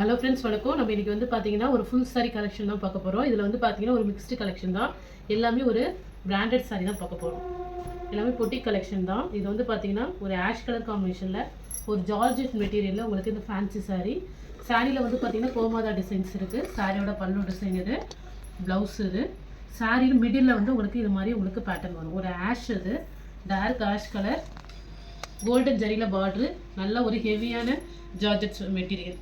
Hello friends, வணக்கம். நம்ம இன்றைக்கி வந்து பார்த்தீங்கன்னா ஒரு ஃபுல் சாரீ கலெக்ஷன் தான் பார்க்க போகிறோம். இதில் வந்து பார்த்தீங்கன்னா ஒரு மிக்ஸ்டு கலெக்ஷன் தான். எல்லாமே ஒரு பிராண்டட் சாரீ தான் பார்க்க போகிறோம். எல்லாமே பொட்டிக் கலெக்ஷன் தான். இது வந்து பார்த்தீங்கன்னா ஒரு ஆஷ் கலர் காம்பினேஷனில் ஒரு ஜார்ஜெட் மெட்டீரியலில் உங்களுக்கு இந்த ஃபேன்சி சாரீ. சாரியில் வந்து பார்த்தீங்கன்னா கோமாதா டிசைன்ஸ் இருக்குது. சாரியோட பல்லு டிசைன் இது, ப்ளவுஸ் இது. சாரியில் மிடில் வந்து உங்களுக்கு இது மாதிரி உங்களுக்கு பேட்டர்ன் வரும். ஒரு ஆஷ் இது, டார்க் ஆஷ் கலர், கோல்டன் ஜரியில் பார்டரு, நல்ல ஒரு ஹெவியான ஜார்ஜெட் மெட்டீரியல்.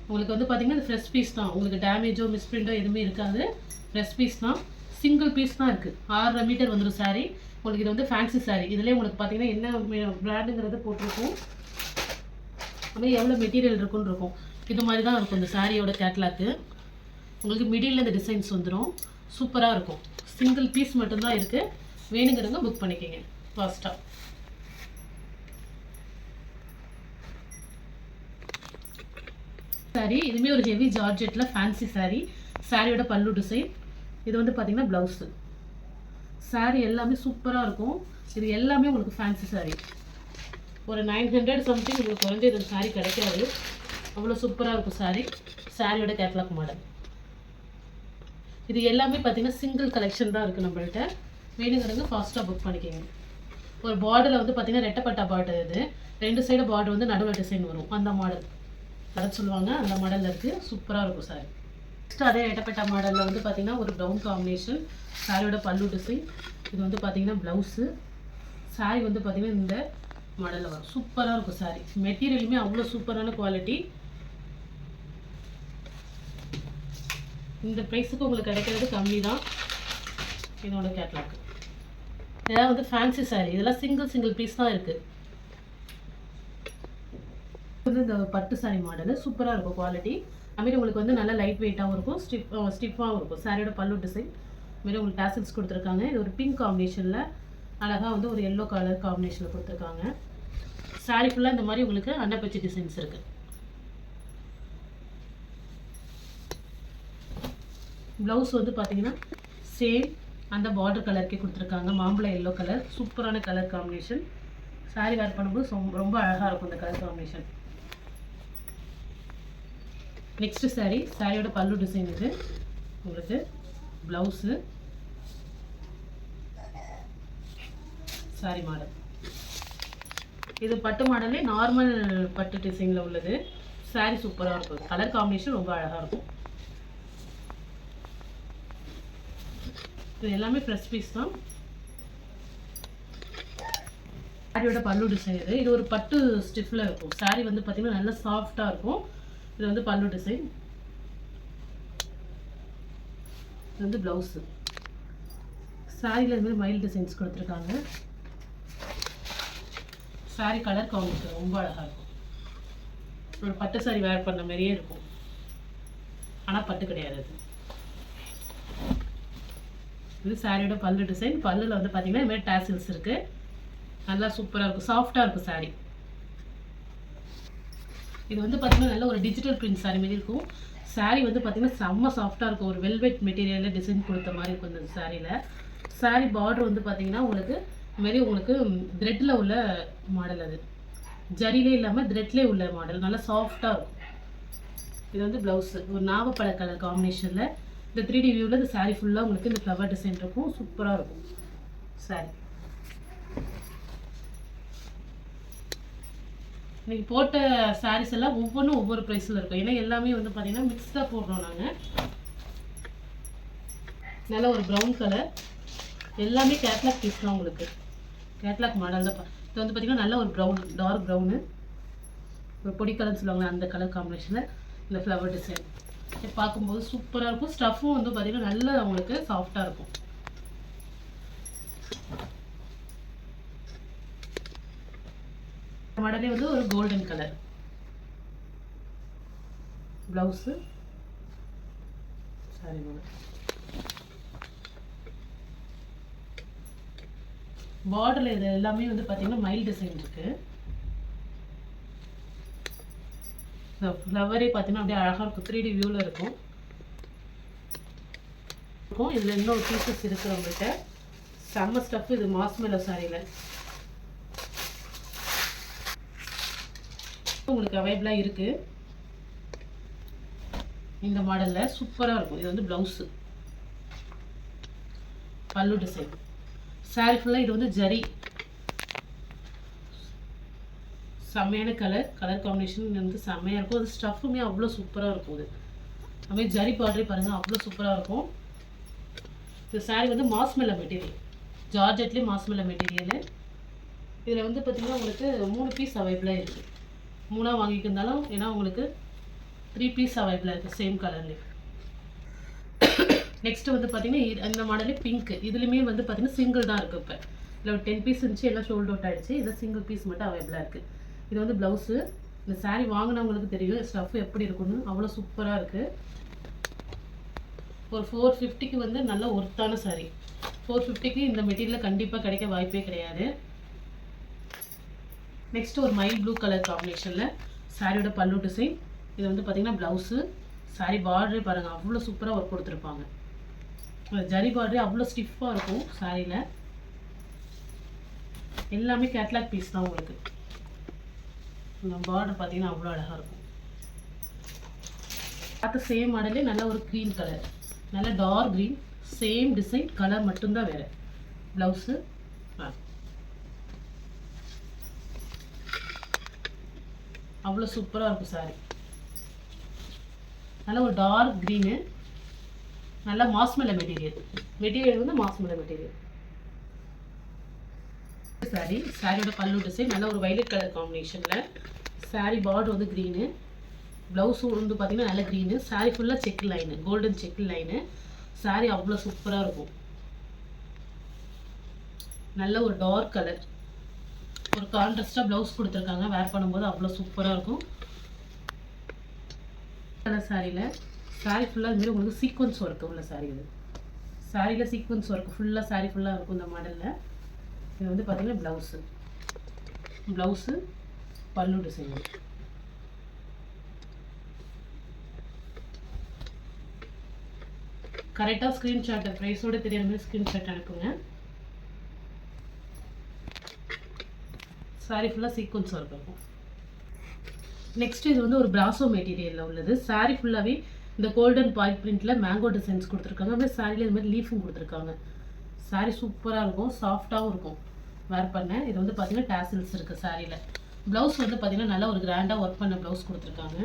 உங்களுக்கு வந்து பார்த்தீங்கன்னா இது ஃப்ரெஷ் பீஸ் தான். உங்களுக்கு டேமேஜோ மிஸ்பிரிண்டோ எதுவுமே இருக்காது. ஃப்ரெஷ் பீஸ் தான். சிங்கிள் பீஸ் தான் இருக்குது. 6.5 மீட்டர் வந்துடும் சாரீ. உங்களுக்கு இது வந்து ஃபேன்சி சாரீ. இதிலே உங்களுக்கு பார்த்தீங்கன்னா என்ன பிராண்டுங்கிறது போட்டிருக்கும், அப்படியே எவ்வளோ மெட்டீரியல் இருக்குன்னு இருக்கும். இது மாதிரி தான் இருக்கும் இந்த சாரியோட கேட்லாக்கு. உங்களுக்கு மிடில் இந்த டிசைன்ஸ் வந்துடும். சூப்பராக இருக்கும். சிங்கிள் பீஸ் மட்டும்தான் இருக்குது. வேணுங்கிறவங்க புக் பண்ணிக்கோங்க ஃபாஸ்ட்டாக. சாரி இதுவுமே ஒரு ஹெவி ஜார்ஜெட்டில் ஃபேன்சி சாரீ. சாரியோட பல்லு டிசைன். இது வந்து பார்த்தீங்கன்னா ப்ளவுஸு. சாரீ எல்லாமே சூப்பராக இருக்கும். இது எல்லாமே உங்களுக்கு ஃபேன்சி சாரீ. ஒரு 900 சம்திங் உங்களுக்கு குறைஞ்ச இது சாரீ கிடைக்காது. அவ்வளோ சூப்பராக இருக்கும் சாரீ. சாரியோட கேட்லாக் மாடல். இது எல்லாமே பார்த்தீங்கன்னா சிங்கிள் கலெக்ஷன் தான் இருக்குது நம்மள்கிட்ட. வேணுங்கிறவங்க ஃபாஸ்ட்டாக புக் பண்ணிக்கோங்க. ஒரு பார்டரில் வந்து பார்த்தீங்கன்னா ரெட்டப்பட்டா பார்டர். இது 2 சைடு பார்டர் வந்து நடுவில் டிசைன் வரும். அந்த மாடல் அதை சொல்லுவாங்க. அந்த மாடலில் இருக்குது. சூப்பராக இருக்கும் சாரி. நெக்ஸ்ட் அதே ரெட்டப்பட்டா மாடலில் வந்து பார்த்திங்கன்னா ஒரு ப்ரௌன் காம்பினேஷன். சாரியோட பல்லு டிசைன். இது வந்து பார்த்திங்கன்னா ப்ளவுஸு. சாரி வந்து பார்த்திங்கன்னா இந்த மாடலில் வரும். சூப்பராக இருக்கும் சாரி. மெட்டீரியலுமே அவ்வளோ சூப்பரான குவாலிட்டி. இந்த ப்ரைஸுக்கு உங்களுக்கு கிடைக்கிறது கம்மி தான். இதோட கேட்லாக். இதெல்லாம் வந்து ஃபேன்சி சாரி. இதெல்லாம் சிங்கிள் பீஸ் தான் இருக்குது. வந்து இந்த பட்டு சாரி மாடலு சூப்பராக இருக்கும் குவாலிட்டி. அதுமாரி உங்களுக்கு வந்து நல்லா லைட் வெயிட்டாகவும் இருக்கும், ஸ்டிஃபாகவும் இருக்கும். சாரியோட பல்லு டிசைன் மாரி உங்களுக்கு டாசல்ஸ் கொடுத்துருக்காங்க. இது ஒரு பிங்க் காம்பினேஷனில் அழகாக வந்து ஒரு எல்லோ கலர் காம்பினேஷனில் கொடுத்துருக்காங்க. சாரி ஃபுல்லாக இந்த மாதிரி உங்களுக்கு அன்னப்பச்சி டிசைன்ஸ் இருக்குது. ப்ளவுஸ் வந்து பார்த்தீங்கன்னா சேம் அந்த பார்டர் கலருக்கே கொடுத்துருக்காங்க. மாம்பழம் எல்லோ கலர். சூப்பரான கலர் காம்பினேஷன். சாரி வேர் பண்ணும்போது ரொம்ப அழகாக இருக்கும் இந்த கலர் காம்பினேஷன். நெக்ஸ்ட் சாரீ. சாரியோட பல்லு டிசைன் இது. உங்களுக்கு ப்ளவுஸு. Sorry model. இது பட்டு மாடலே நார்மல் பட்டு டிசைனில் உள்ளது. சாரி சூப்பராக இருக்கும். கலர் காம்பினேஷன் ரொம்ப அழகாக இருக்கும். இது எல்லாமே ஃப்ரெஷ் பீஸ் தான். சாரியோட பல்லு டிசைன் இது. இது ஒரு பட்டு ஸ்டிஃபில் இருக்கும். சாரி வந்து பார்த்தீங்கன்னா நல்லா சாஃப்டாக இருக்கும். இது வந்து பல்லு டிசைன். இது வந்து ப்ளவுஸு. சாரியில் இது மாதிரி மைல் டிசைன்ஸ் கொடுத்துருக்காங்க. சாரி கலர் காம்பினேஷன் ரொம்ப அழகாக இருக்கும். ஒரு பட்டு சாரி வேர் பண்ண மாதிரியே இருக்கும். ஆனால் பட்டு கிடையாது. இது சாரியோட பல்லு டிசைன். பல்லில் வந்து பார்த்தீங்கன்னா இது மாதிரி டாசில்ஸ் இருக்குது. நல்லா சூப்பராக இருக்கும். சாஃப்டாக இருக்கும் சாரி. இது வந்து பார்த்தீங்கன்னா நல்ல ஒரு டிஜிட்டல் பிரிண்ட் சாரி மாதிரி இருக்கும். சாரி வந்து பார்த்தீங்கன்னா செம்ம சாஃப்டாக இருக்கும். ஒரு வெல்வெட் மெட்டீரியலில் டிசைன் கொடுத்த மாதிரி இருக்கும் இந்த சாரியில். சாரி பார்டர் வந்து பார்த்தீங்கன்னா உங்களுக்கு இதுமாரி உங்களுக்கு த்ரெட்டில் உள்ள மாடல். அது ஜரிலே இல்லாமல் த்ரெட்லேயே உள்ள மாடல். நல்லா சாஃப்டாக இருக்கும். இது வந்து ப்ளவுஸு. ஒரு நாவப்பழ கலர் காம்பினேஷனில் இந்த 3D வியூவில் இந்த சாரி ஃபுல்லாக உங்களுக்கு இந்த ஃப்ளவர் டிசைன் இருக்கும். சூப்பராக இருக்கும் சாரி. இன்றைக்கி போட்ட சாரீஸ் எல்லாம் ஒவ்வொன்றும் ஒவ்வொரு ப்ரைஸில் இருக்கும். ஏன்னா எல்லாமே வந்து பார்த்திங்கன்னா மிக்ஸ்டாக போடுறோம் நாங்கள். நல்லா ஒரு ப்ரௌன் கலர். எல்லாமே கேட்லாக் பீஸ் தான் உங்களுக்கு. கேட்லாக் மாடல் தான். இது வந்து பார்த்திங்கன்னா நல்ல ஒரு ப்ரௌன், டார்க் ப்ரௌனு, ஒரு பொடி கலர்னு சொல்லுவாங்க அந்த கலர் காம்பினேஷனில் இந்த ஃப்ளவர் டிசைன். பார்க்கும்போது சூப்பராக இருக்கும். ஸ்டஃப்பும் வந்து பார்த்திங்கன்னா நல்லா உங்களுக்கு சாஃப்டாக இருக்கும். மாடலே வந்து ஒரு golden colour. Blouse. Sorry model. பார்டரில் இது எல்லாமே வந்து பார்த்தீங்கன்னா மைல் டிசைன் இருக்குது. ஃப்ளவரே பார்த்தீங்கன்னா அப்படியே அழகாக இருக்கும். 3D வியூவில் இருக்கும். இதில் இன்னொரு பீசஸ் இருக்குது நம்மகிட்ட. செம்ம ஸ்டஃப். இது மாஸ்மெல்லோ சாரியில் உங்களுக்கு அவைலபிளாக இருக்குது. இந்த மாடலில் சூப்பராக இருக்கும். இது வந்து ப்ளவுஸு, பல்லு டிசைன். சாரி ஃபுல்லாக இது வந்து ஜரி, செம்மையான கலர் காம்பினேஷன் வந்து செம்மையாக இருக்கும். அது ஸ்டஃப்புமே அவ்வளோ சூப்பராக இருக்கும். இது அதுமாதிரி ஜரி பார்டரே பாருங்கள், அவ்வளோ சூப்பராக இருக்கும். இந்த சாரி வந்து மாஸ்மெல்ல மெட்டீரியல், ஜார்ஜெட்லேயே மாஸ்மெல்ல மெட்டீரியலு. இதில் வந்து பார்த்திங்கன்னா உங்களுக்கு 3 பீஸ் அவைலபிளாக இருக்குது. 3ஆக வாங்கிக்கிருந்தாலும் ஏன்னா உங்களுக்கு 3 பீஸ் அவைலபிளாக இருக்குது சேம் கலர்லேயே. நெக்ஸ்ட்டு வந்து பார்த்திங்கன்னா இந்த மாடலே பிங்க்கு. இதுலேயுமே வந்து பார்த்திங்கன்னா சிங்கிள் தான் இருக்குது. இப்போ இதில் ஒரு 10 பீஸ் இருந்துச்சு, எல்லாம் ஷோல்ட் அவுட் ஆகிடுச்சு. இதில் சிங்கிள் பீஸ் மட்டும் அவைலபிளாக இருக்குது. இது வந்து ப்ளவுஸு. இந்த சாரீ வாங்கினவங்களுக்கு தெரியும் ஸ்டஃப் எப்படி இருக்குன்னு, அவ்வளோ சூப்பராக இருக்குது. ஒரு 450க்கு வந்து நல்ல ஒர்த்தான சாரீ. 450க்கு இந்த மெட்டீரியல் கண்டிப்பாக கிடைக்க வாய்ப்பே கிடையாது. நெக்ஸ்ட்டு ஒரு மைல் ப்ளூ கலர் காம்பினேஷனில் சாரியோட பல்லு டிசைன். இது வந்து பார்த்திங்கன்னா ப்ளவுஸு. சாரீ பார்டரே பாருங்கள், அவ்வளோ சூப்பராக ஒர்க் கொடுத்துருப்பாங்க. ஜரி பார்டரே அவ்வளோ ஸ்டிஃபாக இருக்கும் சாரியில். எல்லாமே கேட்லாக் பீஸ் தான் உங்களுக்கு. இந்த பார்டர் பார்த்தீங்கன்னா அவ்வளோ அழகாக இருக்கும். பார்த்து சேம் மாடலே நல்ல ஒரு க்ரீன் கலர், நல்ல dark green, same design, colour மட்டும்தான் வேறு. ப்ளவுஸு அவ்வளோ சூப்பராக இருக்கும் சாரி. நல்ல ஒரு டார்க் க்ரீனு, நல்ல மாஸ்மெல்ல மெட்டீரியல் வந்து மாஸ்மெல்ல மெட்டீரியல் சாரி. சாரியோட பல்லு டிசைன் நல்ல ஒரு வைலட் கலர் காம்பினேஷனில். சாரி பார்டர் வந்து க்ரீனு, ப்ளவுஸும் வந்து பார்த்திங்கன்னா நல்ல க்ரீனு. சாரி ஃபுல்லாக check line, golden check line. Sorry அவ்வளோ சூப்பராக இருக்கும். நல்ல ஒரு டார்க் கலர், ஒரு கான்ட்ராஸ்டாக ப்ளவுஸ் கொடுத்துருக்காங்க. வேர் பண்ணும்போது அவ்வளோ சூப்பராக இருக்கும். கலர் சாரியில் சாரி ஃபுல்லாக இதுமாரி உங்களுக்கு சீக்வன்ஸ் ஒர்க்கு உள்ள சாரி. இது சாரியில் சீக்வன்ஸ் ஒர்க்கு ஃபுல்லாக சாரி ஃபுல்லாக இருக்கும் இந்த மாடலில். இது வந்து பார்த்திங்கன்னா ப்ளவுஸு பல்லு டிசைன். கரெக்டாக ஸ்க்ரீன்ஷாட் ப்ரைஸோடு தெரியாத மாதிரி ஸ்க்ரீன்ஷாட் அனுப்புங்க. சாரி ஃபுல்லாக சீக்வன்ஸ் ஒர்க் இருக்கும். நெக்ஸ்ட் இது வந்து ஒரு பிராசோ மெட்டீரியலில் உள்ளது. சாரி ஃபுல்லாகவே இந்த கோல்டன் பாயிண்ட் பிரிண்டில் மேங்கோ டிசைன்ஸ் கொடுத்துருக்காங்க. அப்படியே சாரியில் இது மாதிரி லீஃபும் கொடுத்துருக்காங்க. சாரி சூப்பராக இருக்கும், சாஃப்டாகவும் இருக்கும் வேர் பண்ண. இது வந்து பார்த்திங்கன்னா டேசல்ஸ் இருக்குது சாரியில். ப்ளவுஸ் வந்து பார்த்திங்கன்னா நல்லா ஒரு கிராண்டாக ஒர்க் பண்ண ப்ளவுஸ் கொடுத்துருக்காங்க.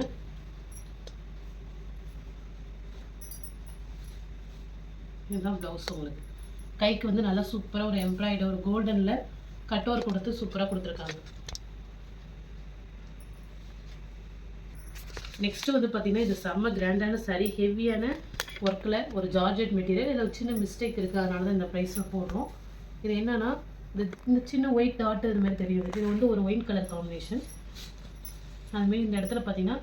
இதுதான் ப்ளவுஸ். உங்களுக்கு கைக்கு வந்து நல்லா சூப்பராக ஒரு எம்ப்ராய்டரி ஒரு கோல்டனில் கட் ஒர்க் கொடுத்து சூப்பராக கொடுத்துருக்காங்க. நெக்ஸ்ட்டு வந்து பார்த்திங்கன்னா இது செம்ம கிராண்டான சாரீ, ஹெவியான ஒர்க்கில் ஒரு ஜார்ஜெட் மெட்டீரியல். இதில் ஒரு சின்ன மிஸ்டேக் இருக்குது, அதனால தான் இந்த ப்ரைஸில் போடுறோம். இது என்னென்னா இந்த சின்ன ஒயிட் டாட்டு இது மாதிரி தெரியுது. இது வந்து ஒரு ஒயிட் கலர் காம்பினேஷன். அதுமாரி இந்த இடத்துல பார்த்திங்கன்னா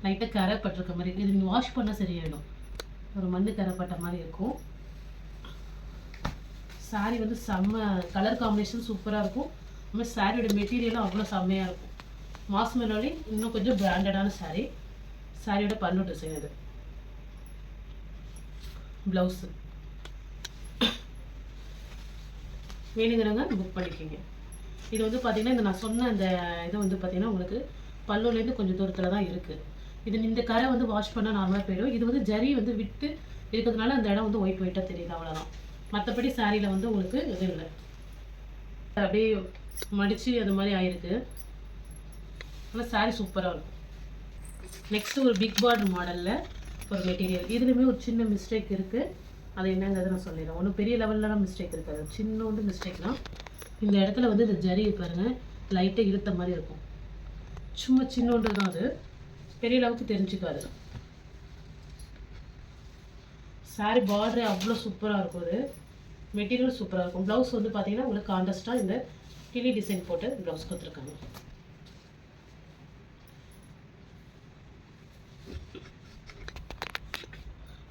லைட்டாக கரை பட்டிருக்க மாதிரி. இது நீங்கள் வாஷ் பண்ணால் சரியாயிடும், ஒரு மண் கரை பட்ட மாதிரி இருக்கும். சாரீ வந்து செம்ம கலர் காம்பினேஷன் சூப்பராக இருக்கும். அதுமாதிரி சாரியோட மெட்டீரியலும் அவ்வளோ செம்மையாக இருக்கும். மாஸ்மெலோலி இன்னும் கொஞ்சம் பிராண்டடான சாரீ. சாரியோட பல்லு டிசைன். இது ப்ளவுஸு. வேணுங்கிறவங்க புக் பண்ணிக்கோங்க. இது வந்து பார்த்திங்கன்னா இந்த நான் சொன்ன இந்த இது வந்து பார்த்திங்கன்னா உங்களுக்கு பல்லுலேருந்து கொஞ்சம் தூரத்தில் தான் இருக்குது. இது இந்த கரை வந்து வாஷ் பண்ணால் நார்மலாக போயிடும். இது வந்து ஜரி வந்து விட்டு இருக்கிறதுனால அந்த இடம் வந்து ஒயிட்டாக தெரியுது, அவ்வளோதான். மற்றபடி சாரியில் வந்து உங்களுக்கு இது இல்லை, அப்படியே மடித்து அது மாதிரி ஆயிருக்கு. ஆனால் சாரி சூப்பராக இருக்கும். நெக்ஸ்ட்டு ஒரு பிக் பார்டர் மாடலில் ஒரு மெட்டீரியல். இதுலேயுமே ஒரு சின்ன மிஸ்டேக் இருக்குது, அது என்னங்கிறத நான் சொல்லிடுறேன். ஒன்றும் பெரிய லெவல்லலாம் மிஸ்டேக் இருக்காது, சின்ன மிஸ்டேக் தான். இந்த இடத்துல வந்து இந்த ஜரி பாருங்கள் லைட்டாக இழுத்த மாதிரி இருக்கும். சும்மா சின்னோண்டு தான், அது பெரிய அளவுக்கு தெரிஞ்சுக்காது. சாரி பார்டரே அவ்வளோ சூப்பராக இருக்கும். அது மெட்டீரியல் சூப்பராக இருக்கும். ப்ளவுஸ் வந்து பார்த்திங்கன்னா உங்களுக்கு கான்ட்ராஸ்ட்டாக இந்த கிளி டிசைன் போட்டு ப்ளவுஸ் கொடுத்துருக்காங்க.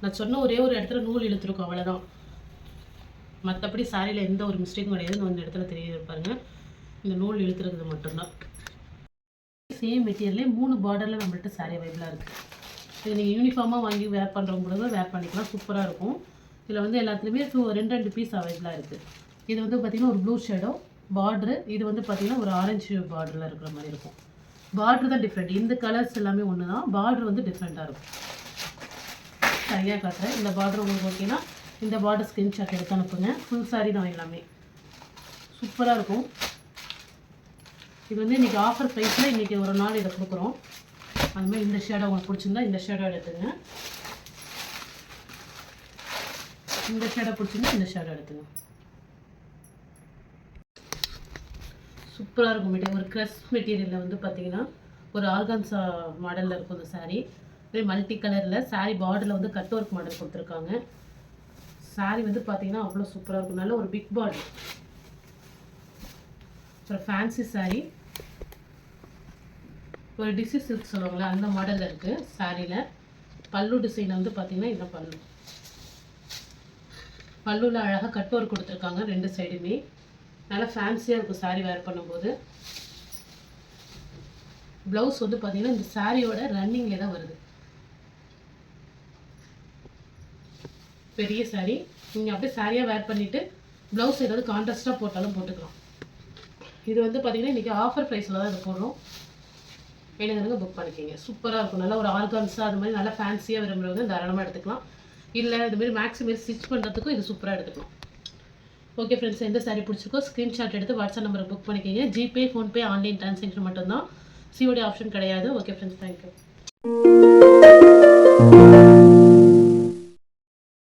நான் சொன்ன ஒரே ஒரு இடத்துல நூல் இழுத்துருக்கோம், அவ்வளோதான். மற்றபடி சாரியில் எந்த ஒரு மிஸ்டேக்கும் கிடையாது. இந்த இடத்துல தெரியுது பாருங்க, இந்த நூல் இழுத்துருக்குது மட்டும்தான். சேம் மெட்டீரியல்லே 3 பார்டரில் நம்மள்ட்ட சாரி அவைலபிளாக இருக்குது. இது நீங்கள் யூனிஃபார்மாக வாங்கி வேர் பண்ணுறவங்களுக்கு வேர் பண்ணிக்கலாம், சூப்பராக இருக்கும். இதில் வந்து எல்லாத்துலேயுமே 2 பீஸ் அவைலபிளாக இருக்குது. இது வந்து பார்த்திங்கன்னா ஒரு ப்ளூ ஷேடோ பார்டரு. இது வந்து பார்த்திங்கன்னா ஒரு ஆரஞ்சு பார்டரில் இருக்கிற மாதிரி இருக்கும். பார்டர் தான் டிஃப்ரெண்ட். இந்த கலர்ஸ் எல்லாமே ஒன்று தான், பார்டர் வந்து டிஃப்ரெண்ட்டாக இருக்கும். சரியாக காட்டுறேன். இந்த பார்டர் உங்களுக்கு ஓகேனா இந்த பார்டர் ஸ்கிரீன்ஷாட் எடுத்து அனுப்புங்க. ஃபுல் சாரீ தான் எல்லாமே சூப்பராக இருக்கும். இது வந்து இன்றைக்கி ஆஃபர் ப்ரைஸில் இன்றைக்கி ஒரு நாள் இதை கொடுக்குறோம். அதுமாதிரி இந்த ஷேடோ உங்களுக்கு பிடிச்சிருந்தா இந்த ஷேடோ எடுத்துங்க. இந்த ஷேடோ பிடிச்சிருந்தா இந்த ஷேடோ எடுத்துங்க. சூப்பராக இருக்கும். ஒரு க்ரஷ் மெட்டீரியலில் வந்து பார்த்தீங்கன்னா ஒரு ஆர்கான்ஸா மாடலில் இருக்கும் இந்த சாரீ. இதே மல்டி கலரில் சாரீ பார்டரில் வந்து கட் ஒர்க் மாடல் கொடுத்துருக்காங்க. சாரீ வந்து பார்த்தீங்கன்னா அவ்வளோ சூப்பராக இருக்கும். நல்ல ஒரு பிக் பார்டர். ஒரு ஃபேன்சி சாரீ, ஒரு டிசி சில்க் சொல்லுவாங்களே அந்த மாடலில் இருக்குது சாரியில். பல்லு டிசைன் வந்து பார்த்தீங்கன்னா இந்த பல்லுவில் அழகாக கட் ஒர்க் கொடுத்துருக்காங்க 2 சைடுமே. நல்லா ஃபேன்சியாக இருக்கும் சாரீ வேர் பண்ணும்போது. ப்ளவுஸ் வந்து பார்த்தீங்கன்னா இந்த சாரியோட ரன்னிங்லேயே தான் வருது. பெரிய சாரீ. நீங்கள் அப்படியே சாரியாக வேர் பண்ணிவிட்டு ப்ளவுஸ் ஏதாவது கான்ட்ராஸ்ட்டாக போட்டாலும் போட்டுக்கலாம். இது வந்து பார்த்தீங்கன்னா இன்றைக்கி ஆஃபர் ப்ரைஸில் தான் இது போடுறோம். வேணுங்கிறவங்க புக் பண்ணிக்கிங்க. சூப்பராக இருக்கும். நல்லா ஒரு ஆர்கான்ஸா அது மாதிரி நல்லா ஃபேன்சியாக விரும்புகிறவங்க தாராளமாக எடுத்துக்கலாம். இல்லை இதுமாரி மேக்ஸிமம் ஸ்டிச் பண்ணுறதுக்கும் இது சூப்பராக எடுத்துக்கலாம். ஓகே ஃப்ரெண்ட்ஸ், எந்த சாரீ பிடிச்சிருக்கோ ஸ்க்ரீன்ஷாட் எடுத்து வாட்ஸ்அப் நம்பருக்கு புக் பண்ணிக்கிங்க. ஜிபே, ஃபோன்பே, ஆன்லைன் ட்ரான்சாக்ஷன் மட்டும்தான், சிஓடி ஆப்ஷன் கிடையாது. Okay friends, thank you.